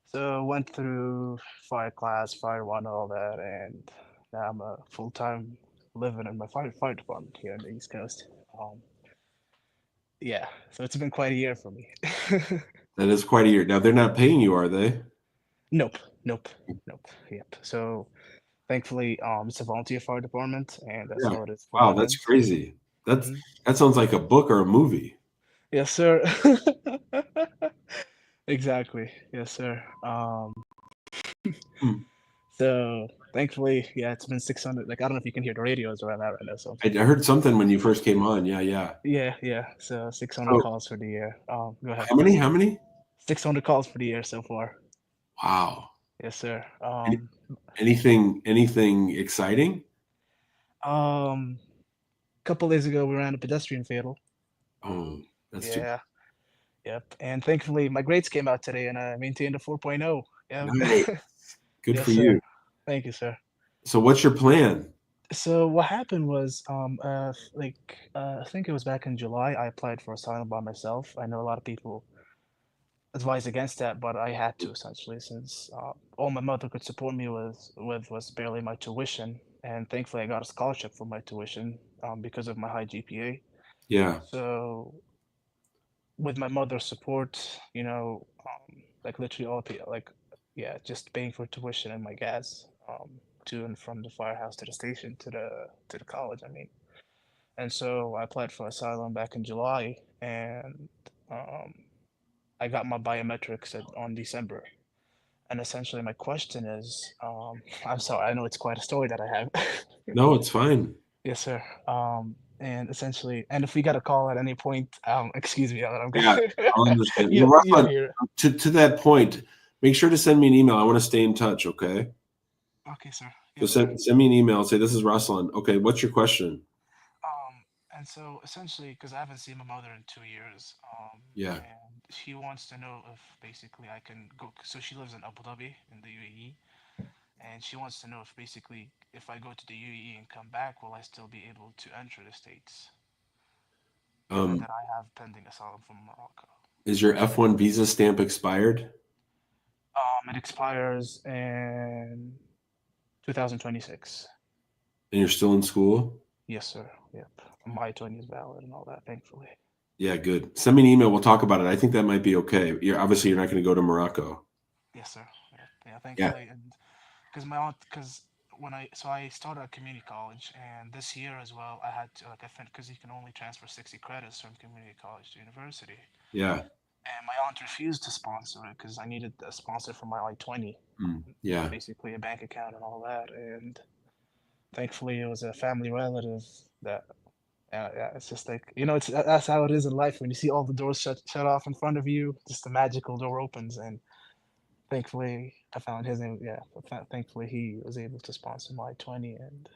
So went through fire class, fire one, all that, and now I'm a full-time living in my fire department here in the East Coast. Yeah, so it's been quite a year for me. That is quite a year. Now they're not paying you, are they? Nope, nope, nope. Yep. So thankfully, it's a volunteer fire department, and that's Yeah. how it is for Wow, that's live-ins. crazy. Hmm. That sounds like a book or a movie. Yes, sir. Exactly. Yes, sir. Hmm. So thankfully, yeah, it's been 600. Like, I don't know if you can hear the radios around that right now. So I heard something when you first came on. Yeah, yeah. yeah, yeah. So 600 So calls for the year. Go ahead. how many? How many? 600 calls for the year so far. Wow. Yes, sir. Any- Anything exciting? Couple days ago, we ran a pedestrian fatal. Oh, that's too Yeah. Yep. And thankfully, my grades came out today, and I maintained a 4.0. Yep. nice. Good Yes, for you. sir. Thank you, sir. So what's your plan? So what happened was, I think it was back in July, I applied for asylum by myself. I know a lot of people advise against that, but I had to essentially since all my mother could support me was barely my tuition, and thankfully I got a scholarship for my tuition because of my high GPA. Yeah. So with my mother's support, like literally yeah, just paying for tuition and my gas to and from the firehouse to the station to the college. I mean, and so I applied for asylum back in July, and um, I got my biometrics on December. And essentially, my question is, I'm sorry, I know it's quite a story that I have. No, it's fine. Yes, sir. And essentially, and if we got a call at any point, excuse me, I'm Yeah, I'll understand. you Well, you'll Ruslan, hear it. to that point, make sure to send me an email. I want to stay in touch, okay? Okay, sir. So Yes, sir. send me an email. Say this is Ruslan. Okay, what's your question? And so essentially, because I haven't seen my mother in 2 years, Yeah. and she wants to know if basically I can go. So she lives in Abu Dhabi in the UAE, and she wants to know if basically if I go to the UAE and come back, will I still be able to enter the States, given Um, that I have pending asylum from Morocco? is your F1 visa stamp expired? It expires in 2026. And you're still in school? Yes, sir. Yep. My 20 is valid and all that, thankfully. Yeah, good. Send me an email. We'll talk about it. I think that might be okay. You're not going to go to Morocco. Yes, sir. Yeah, yeah, Yeah. thankfully, and because my aunt, because I started at community college, and this year as well, I had to I think because you can only transfer 60 credits from community college to university, Yeah. and my aunt refused to sponsor it because I needed a sponsor for my I-20, Yeah. basically a bank account and all that, and thankfully it was a family relative that. Yeah, it's just like that's how it is in life when you see all the doors shut off in front of you. Just a magical door opens, and thankfully I found his name. Yeah, thankfully he was able to sponsor my 20, and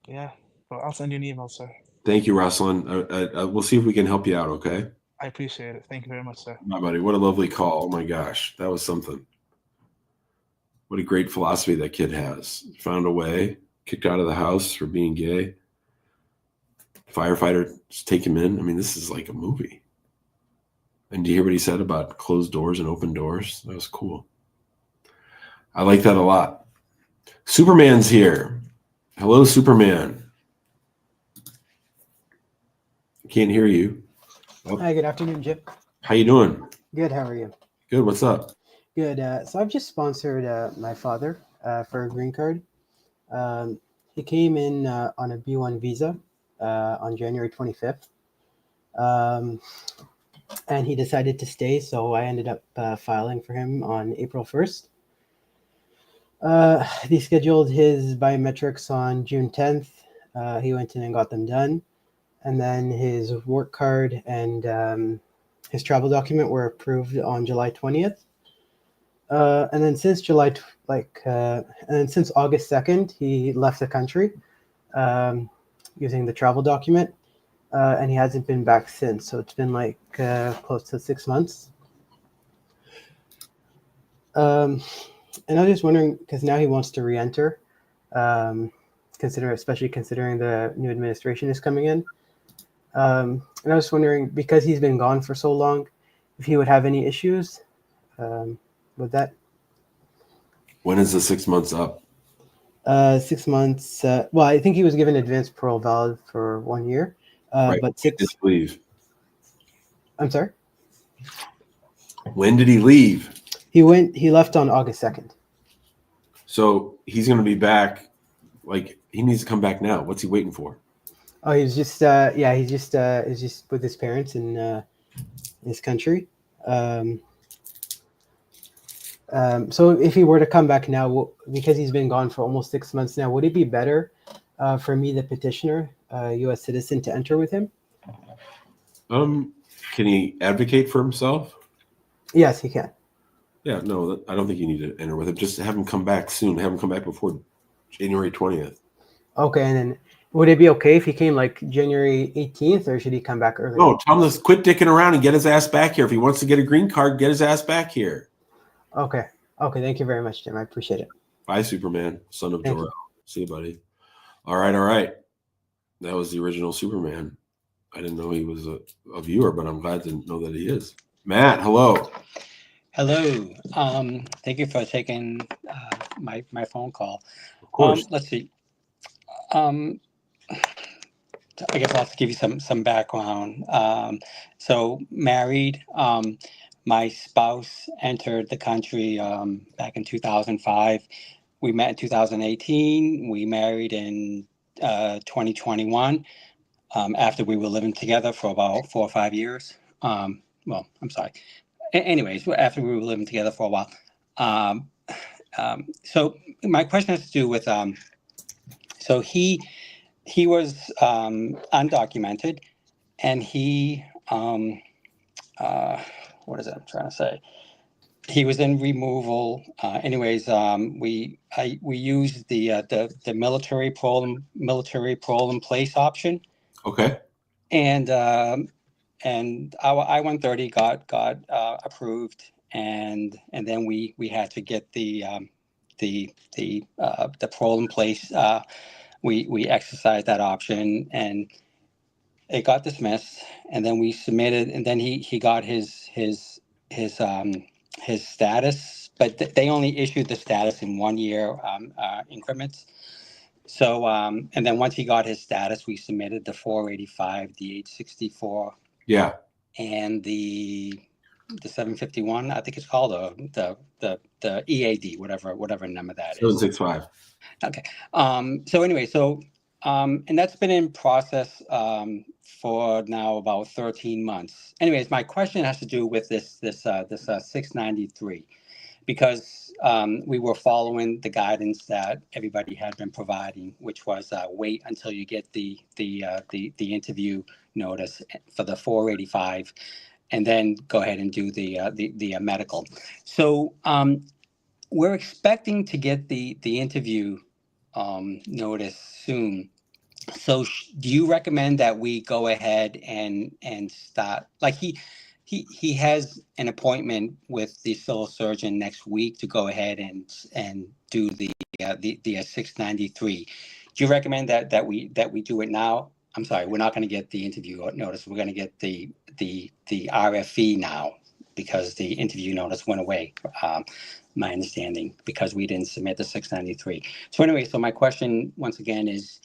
yeah. Well, I'll send you an email, sir. Thank you, Ruslan. We'll see if we can help you out, okay? I appreciate it. Thank you very much, sir. My buddy, what a lovely call. Oh my gosh, that was something. What a great philosophy that kid has. Found a way, kicked out of the house for being gay. Firefighters take him in. I mean, this is like a movie. And do you hear what he said about closed doors and open doors? That was cool. I like that a lot. Superman's here. Hello, Superman. Can't hear you. Oh. Hi, good afternoon, Jim. How you doing? Good, how are you? Good, what's up? Good. So I've just sponsored my father for a green card. He came in on a B1 visa on January 25th. And he decided to stay, so I ended up filing for him on April 1st. He scheduled his biometrics on June 10th. He went in and got them done. And then his work card and his travel document were approved on July 20th. And then since since August 2nd, he left the country using the travel document. And he hasn't been back since. So it's been like close to 6 months. And I was just wondering, because now he wants to re-enter, especially considering the new administration is coming in. And I was wondering, because he's been gone for so long, if he would have any issues with that. When is the 6 months up? 6 months. Well, I think he was given advanced parole valid for 1 year. Right. But When did he leave? I'm sorry? When did he leave? He left on August 2nd. So he's going to be back. Like, he needs to come back now. What's he waiting for? Oh, he's just he's just with his parents in his country. So if he were to come back now, because he's been gone for almost 6 months now, would it be better for me, the petitioner, U.S. citizen, to enter with him? Can he advocate for himself? Yes, he can. Yeah, no, I don't think you need to enter with him. Just have him come back soon. Have him come back before January 20th. Okay, and then would it be okay if he came like January 18th, or should he come back earlier? No, tell him to quit dicking around and get his ass back here. If he wants to get a green card, get his ass back here. Okay. Thank you very much, Jim. I appreciate it. Bye, Superman, son of Thank Jor-El. you. See you, buddy. All right. That was the original Superman. I didn't know he was a viewer, but I'm glad to know that he is. Matt, hello. Hello. Thank you for taking my phone call. Of course. Let's see. I guess I'll have to give you some background. So married. My spouse entered the country back in 2005. We met in 2018. We married in 2021 after we were living together for about 4 or 5 years. Well, I'm sorry. Anyways, after we were living together for a while. So my question has to do with, so he was undocumented, and he, what is it I'm trying to say? He was in removal. We used the military parole in place option. Okay. And our I-130 got approved, and then we had to get the parole in place. We exercised that option, and it got dismissed. And then we submitted, and then he got his status, but they only issued the status in 1 year increments. So, and then once he got his status, we submitted the 485, the 864, Yeah, and the 751. I think it's called the EAD, whatever number that is. 765. Okay. And that's been in process for now about 13 months. Anyways, my question has to do with this 693. Because we were following the guidance that everybody had been providing, which was wait until you get the interview notice for the 485, and then go ahead and do the medical. So we're expecting to get the interview notice soon. So do you recommend that we go ahead and start, like he has an appointment with the civil surgeon next week to go ahead and do the 693. Do you recommend that we do it now? I'm sorry, we're not going to get the interview notice. We're going to get the RFE now because the interview notice went away. My understanding, because we didn't submit the 693. So anyway, so my question once again is,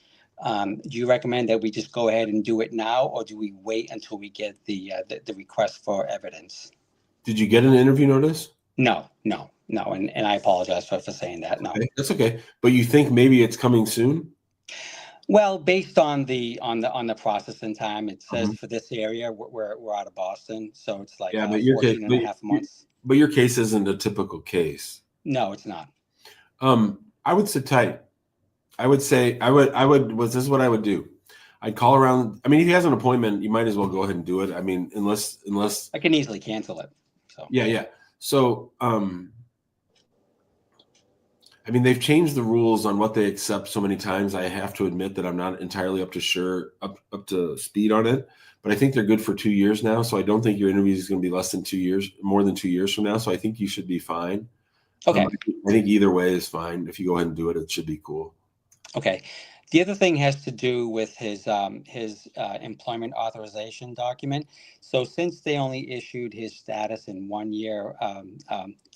do you recommend that we just go ahead and do it now, or do we wait until we get the request for evidence? Did you get an interview notice? No, and I apologize for saying that. No, okay, that's okay. But you think maybe it's coming soon? Well, based on the processing time, it says for this area, we're out of Boston, so it's like 14 and a half months. But your case isn't a typical case. No, it's not. I would sit tight. I would say this is what I would do. I'd call around. I mean, if he has an appointment, you might as well go ahead and do it. I mean, unless I can easily cancel it. So yeah. So I mean, they've changed the rules on what they accept so many times. I have to admit that I'm not entirely up to speed on it, but I think they're good for 2 years now. So I don't think your interview is going to be more than 2 years from now. So I think you should be fine. Okay. I think either way is fine. If you go ahead and do it, it should be cool. Okay. The other thing has to do with his employment authorization document. So since they only issued his status in 1 year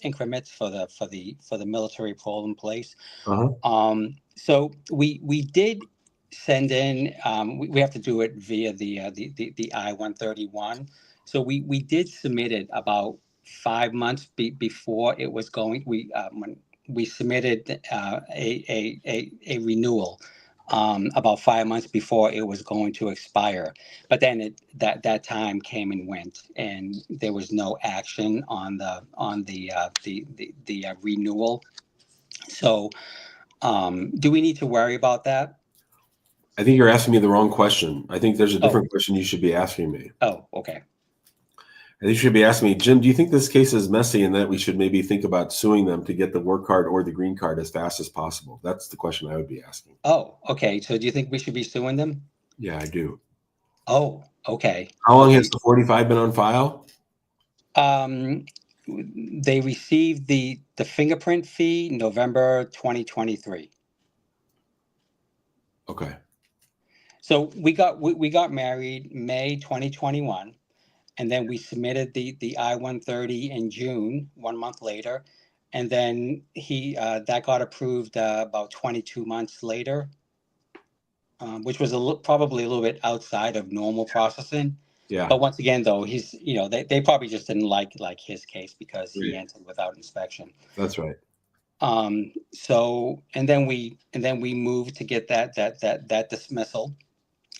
increments for the military parole in place, so we did send in. We have to do it via the I-131. So we did submit it about 5 months before it was going. When we submitted a renewal. About 5 months before it was going to expire, but then that time came and went, and there was no action on the renewal. So, do we need to worry about that? I think you're asking me the wrong question. I think there's a different question you should be asking me. Oh, okay. I think you should be asking me, Jim, do you think this case is messy and that we should maybe think about suing them to get the work card or the green card as fast as possible? That's the question I would be asking. Oh, okay. So do you think we should be suing them? Yeah, I do. Oh, okay. How long has the 45 been on file? They received the fingerprint fee November 2023. Okay. So we got married May 2021. And then we submitted the I-130 in June, 1 month later, and then that got approved about 22 months later, which was probably a little bit outside of normal processing. Yeah. But once again, though, they probably just didn't like his case because he entered without inspection. That's right. So and then we moved to get that dismissal,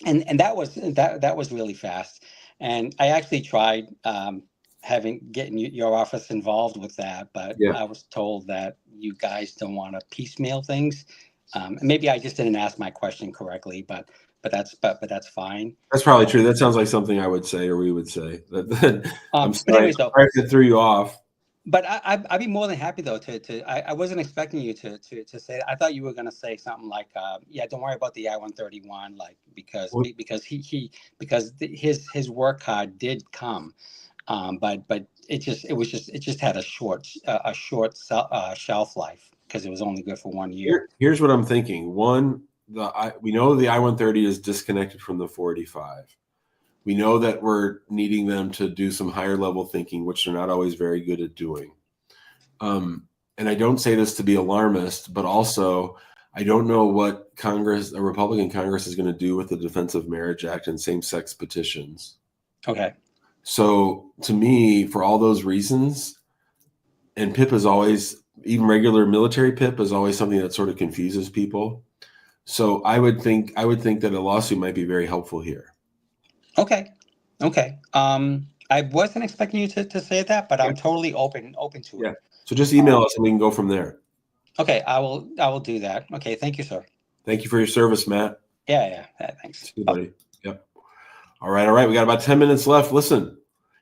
and that was really fast. And I actually tried getting your office involved with that, but I was told that you guys don't want to piecemeal things. Maybe I just didn't ask my question correctly, but that's fine. That's probably true. That sounds like something I would say or we would say. I'm sorry, anyways, though, I threw you off. But I'd be more than happy though I wasn't expecting you to say. I thought you were gonna say something like, yeah, don't worry about the I-131, like because his work card did come, but it just had a short shelf life because it was only good for 1 year. Here's what I'm thinking. One, we know the I-130 is disconnected from the 485. We know that we're needing them to do some higher level thinking, which they're not always very good at doing. And I don't say this to be alarmist, but also I don't know what a Republican Congress is going to do with the Defense of Marriage Act and same-sex petitions. Okay. So to me, for all those reasons, and PIP is always, even regular military PIP is always something that sort of confuses people. So I would think that a lawsuit might be very helpful here. Okay. I wasn't expecting you to say that, but I'm totally open to it. Yeah. So just email us and we can go from there. Okay, I will do that. Okay, thank you, sir. Thank you for your service, Matt. Yeah, thanks. See you, buddy. Yep. All right. We got about 10 minutes left. Listen,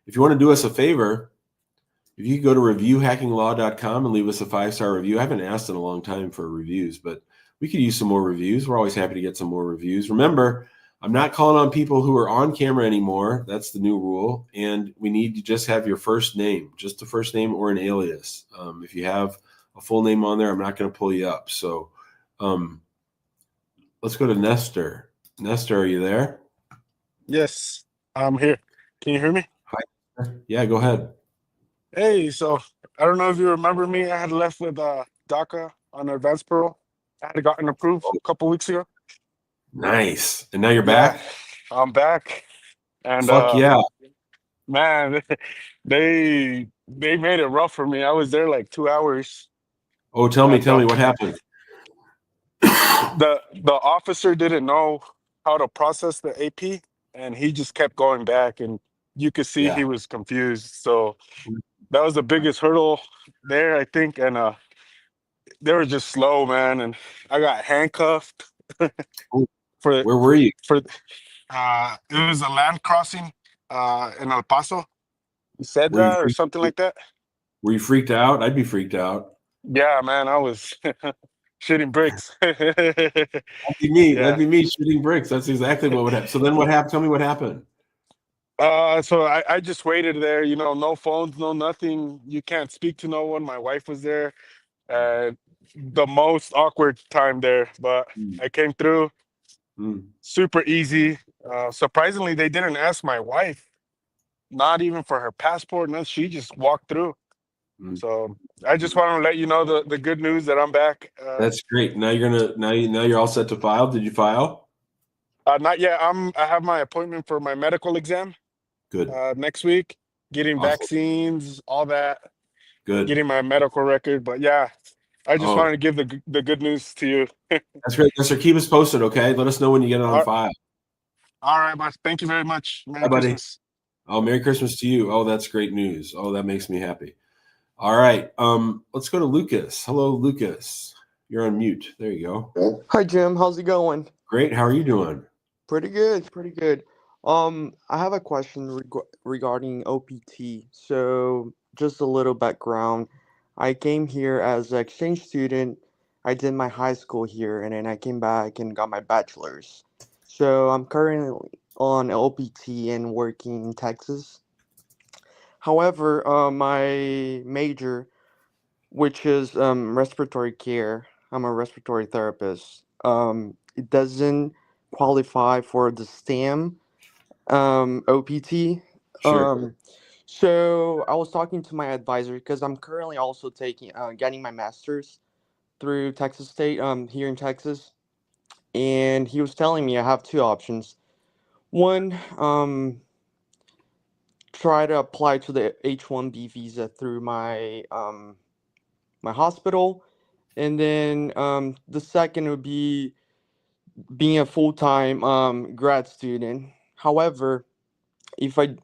if you want to do us a favor, if you go to reviewhackinglaw.com and leave us a 5-star review. I haven't asked in a long time for reviews, but We could use some more reviews. We're always happy to get some more reviews. Remember, I'm not calling on people who are on camera anymore. That's the new rule. And we need to just have your first name, just the first name or an alias. If you have a full name on there, I'm not going to pull you up. So let's go to Nestor. Nestor, are you there? Yes, I'm here. Can you hear me? Hi. Yeah, go ahead. Hey, so I don't know if you remember me. I had left with DACA on advance parole. I had gotten approved a couple weeks ago. Nice. And now you're Yeah, back? I'm back. And Fuck yeah. man, they made it rough for me. I was there like 2 hours. Oh, tell me And what happened? the officer didn't know how to process the AP, and he just kept going back, and you could see Yeah. he was confused. So that was the biggest hurdle there, I think. And they were just slow, man. And I got handcuffed for Where were you? for it was a land crossing in El Paso, Were you Cedra or something like that. Were you freaked out? I'd be freaked out. Yeah, man, I was shooting bricks. That'd be me. Yeah. That'd be me shooting bricks. That's exactly what would happen. So then what happened? Tell me what happened. So I just waited there, no phones, no nothing. You can't speak to no one. My wife was there. The most awkward time there, but I came through super easy. Surprisingly, they didn't ask my wife, not even for her passport. No, she just walked through. So I just want to let you know the good news that I'm back. That's great. Now you're all set to file. Did you file? Not yet. I have my appointment for my medical exam. Good. Next week, getting Awesome. vaccines, all that. Good. Getting my medical record. But yeah, I just wanted to give the good news to you. That's great. Yes, sir. Keep us posted, okay? Let us know when you get it on file. All right, boss. Thank you very much. Merry Buddy. Christmas. Oh, Merry Christmas to you. Oh, that's great news. Oh, that makes me happy. All right. Let's go to Lucas. Hello, Lucas. You're on mute. There you go. Hi, Jim. How's it going? Great. How are you doing? Pretty good. Pretty good. I have a question regarding OPT. So, just a little background. I came here as an exchange student. I did my high school here, and then I came back and got my bachelor's. So, I'm currently on OPT and working in Texas. However, my major, which is respiratory care, I'm a respiratory therapist. It doesn't qualify for the STEM OPT. Sure. So I was talking to my advisor because I'm currently also getting my master's through Texas State here in Texas, and he was telling me I have two options. One, try to apply to the H-1B visa through my my hospital, and then the second would be being a full-time grad student. However, if I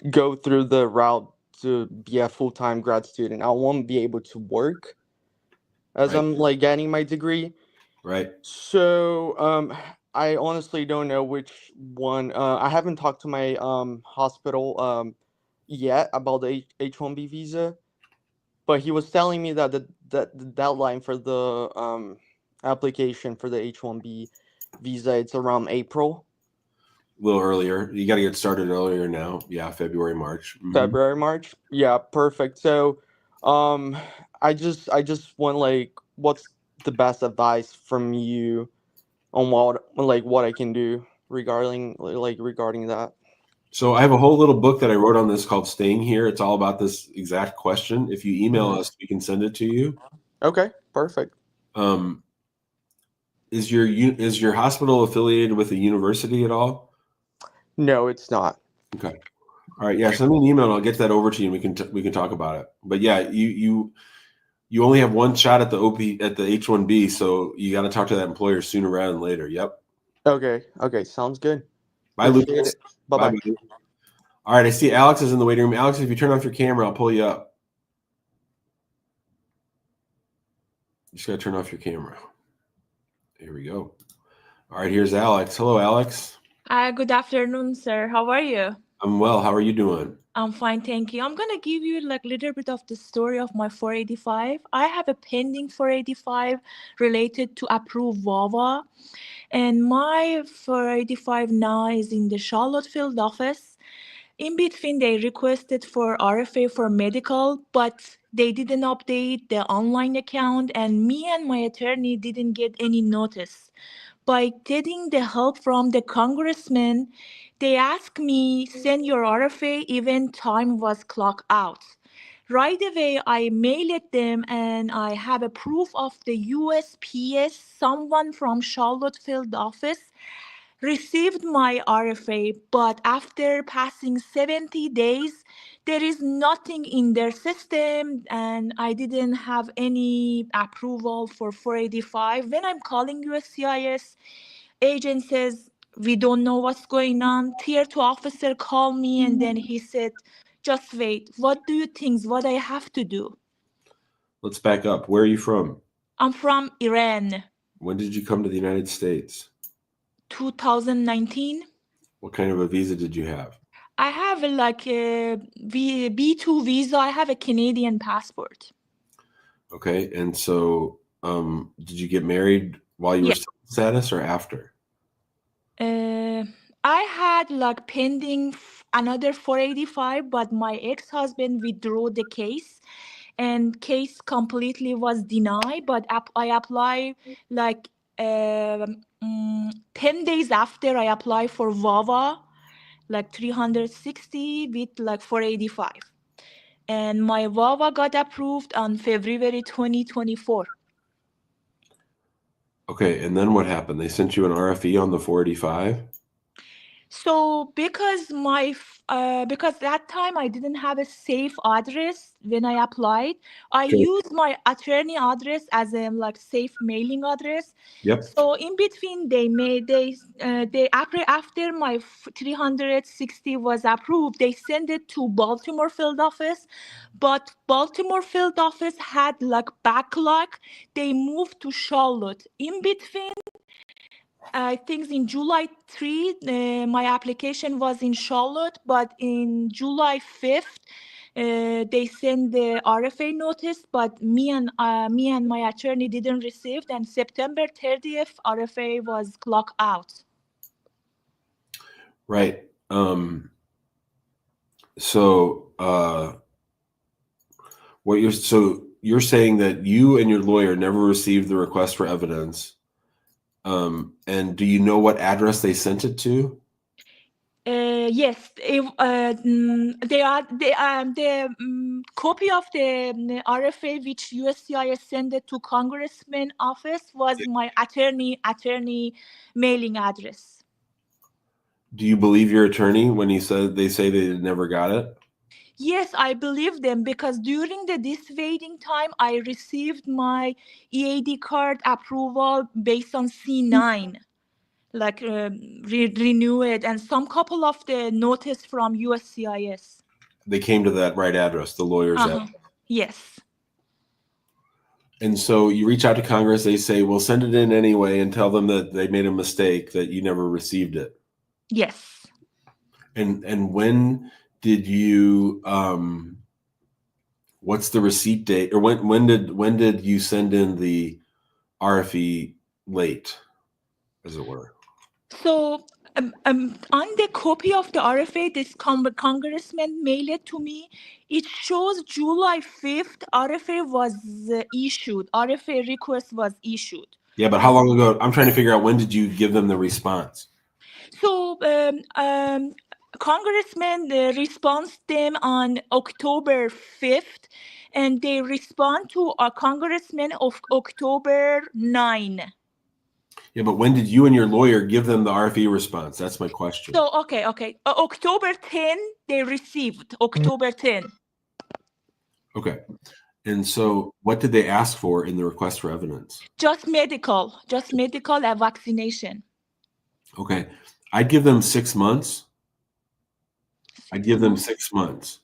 go through the route to be a full-time grad student, I won't be able to work as I'm like getting my degree. Right. So I honestly don't know which one. I haven't talked to my hospital yet about the H-1B visa, but he was telling me that the deadline for the application for the H-1B visa, it's around April. A little earlier. You got to get started earlier now. Yeah, February, March. February, March. Yeah, perfect. So, I just want like, what's the best advice from you on what I can do regarding that? So I have a whole little book that I wrote on this called Staying Here. It's all about this exact question. If you email us, we can send it to you. Okay, perfect. Is your hospital affiliated with a university at all? No, it's not. Okay. All right. Yeah. Send me an email and I'll get that over to you and we can talk about it. But yeah, you only have one shot at the H-1B, so you got to talk to that employer sooner rather than later. Yep. Okay, sounds good. Bye, Lucas. Bye-bye. All right. I see Alex is in the waiting room. Alex, if you turn off your camera, I'll pull you up. You just got to turn off your camera. Here we go. All right. Here's Alex. Hello, Alex. Good afternoon, sir. How are you? I'm well. How are you doing? I'm fine, thank you. I'm gonna give you like a little bit of the story of my 485. I have a pending 485 related to approve Vawa, and my 485 now is in the Charlotte field office. In between, they requested for RFA for medical, but they didn't update the online account, and me and my attorney didn't get any notice. By getting the help from the congressman, they asked me, send your RFA, even time was clocked out. Right away, I mailed them and I have a proof of the USPS, someone from Charlotte field office received my RFA, but after passing 70 days, there is nothing in their system and I didn't have any approval for 485. When I'm calling USCIS, agent says, we don't know what's going on. Tier 2 officer called me and then he said, just wait. What do you think? What I have to do? Let's back up. Where are you from? I'm from Iran, When did you come to the United States? 2019. What kind of a visa did you have? I have like a B2 visa. I have a Canadian passport. Okay. And so did you get married while you were Yeah. still in status or after? I had like pending another 485, but my ex-husband withdrew the case and case completely was denied, but I applied like 10 days after I applied for Vawa, like 360 with like 485. And my Vawa got approved on February 2024. Okay. And then what happened? They sent you an RFE on the 485? So because because that time I didn't have a safe address when I applied, I Okay. used my attorney address as a like safe mailing address. Yep. So in between, after my 360 was approved, they sent it to Baltimore field office, but Baltimore field office had like backlog. They moved to Charlotte. In between, I think in July 3, my application was in Charlotte, but in July 5th, they sent the RFA notice, but me and my attorney didn't receive. And September 30th, RFA was clocked out. Right. So you're saying that you and your lawyer never received the request for evidence. And do you know what address they sent it to? Yes, the copy of the RFA which USCIS sent it to Congressman office was my attorney mailing address. Do you believe your attorney when they say they never got it? Yes, I believe them because during this waiting time, I received my EAD card approval based on C9. Like renew it, and some couple of the notice from USCIS. They came to that right address, the lawyer's address. Yes. And so you reach out to Congress, they say, well, send it in anyway and tell them that they made a mistake, that you never received it. Yes. And when did you what's the receipt date, or when did you send in the RFE late, as it were? So on the copy of the RFA, this congressman mailed it to me. It shows July 5th, RFA was issued. RFA request was issued. Yeah, but how long ago? I'm trying to figure out, when did you give them the response? So congressman responds them on October 5th, and they respond to a congressman of October 9. Yeah, but when did you and your lawyer give them the RFE response? That's my question. So, okay. October 10, they received. October 10. Okay. And so what did they ask for in the request for evidence? Just medical and vaccination. Okay. I'd give them 6 months. I'd give them 6 months.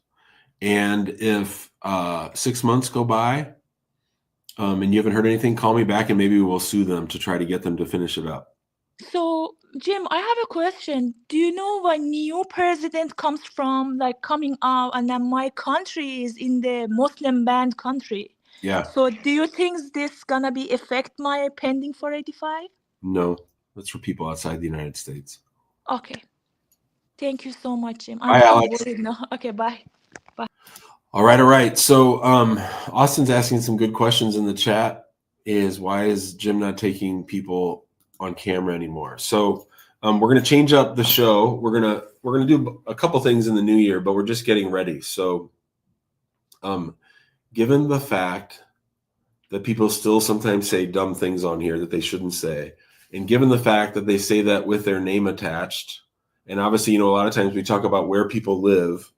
And if 6 months go by and you haven't heard anything, call me back and maybe we'll sue them to try to get them to finish it up. So Jim, I have a question. Do you know when new president comes from, like coming out, and then my country is in the Muslim banned country? Yeah. So do you think this gonna be affect my pending 485? No, that's for people outside the United States. Okay. Thank you so much, Jim. Bye, I'm Alex. worried now. Okay, bye. All right. So Austin's asking some good questions in the chat. Is why is Jim not taking people on camera anymore? So we're going to change up the show. We're gonna do a couple things in the new year, but we're just getting ready. So given the fact that people still sometimes say dumb things on here that they shouldn't say, and given the fact that they say that with their name attached, and obviously, a lot of times we talk about where people live.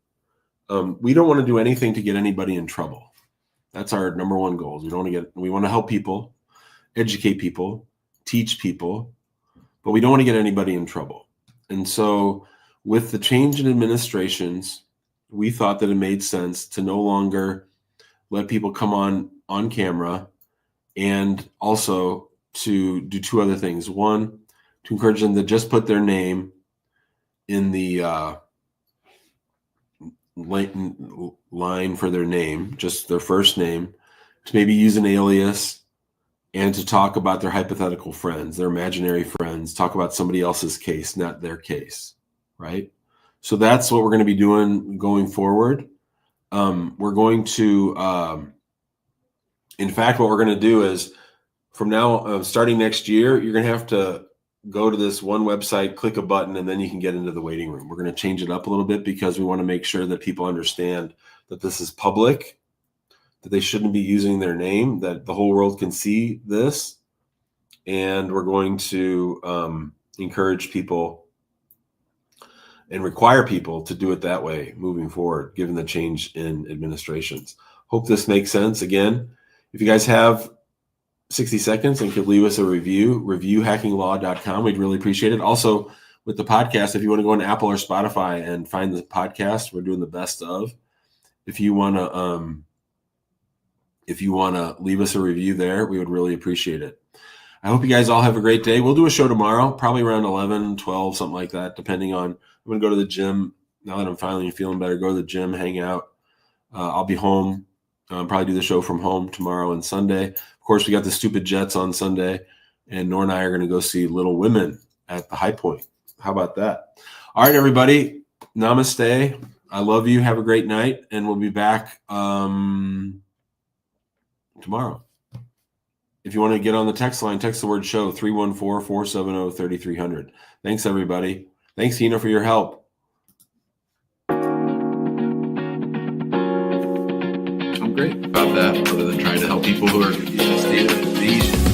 We don't want to do anything to get anybody in trouble. That's our number one goal. We want to help people, educate people, teach people, but we don't want to get anybody in trouble. And so with the change in administrations, we thought that it made sense to no longer let people come on camera, and also to do two other things. One, to encourage them to just put their name in the line for their name, just their first name, to maybe use an alias, and to talk about their hypothetical friends, their imaginary friends, talk about somebody else's case, not their case, right? So that's what we're going to be doing going forward. We're going to, in fact, what we're going to do is from now, starting next year, you're going to have to go to this one website, click a button, and then you can get into the waiting room. We're going to change it up a little bit because we want to make sure that people understand that this is public, that they shouldn't be using their name, that the whole world can see this. And we're going to encourage people and require people to do it that way moving forward, given the change in administrations. Hope this makes sense. Again, if you guys have 60 seconds and could leave us a review hackinglaw.com. We'd really appreciate it. Also, with the podcast, if you want to go on Apple or Spotify and find the podcast, we're doing the best of. If you want to leave us a review there, we would really appreciate it. I hope you guys all have a great day. We'll do a show tomorrow, probably around 11, 12, something like that, depending on. I'm going to go to the gym now that I'm finally feeling better. Go to the gym, hang out. I'll be home. Probably do the show from home tomorrow and Sunday. Of course, we got the Stupid Jets on Sunday, and Nora and I are going to go see Little Women at the High Point. How about that? All right, everybody. Namaste. I love you. Have a great night, and we'll be back tomorrow. If you want to get on the text line, text the word show, 314-470-3300. Thanks, everybody. Thanks, Hina, for your help. I'm great about that, other than trying to help people who are in a state of disease.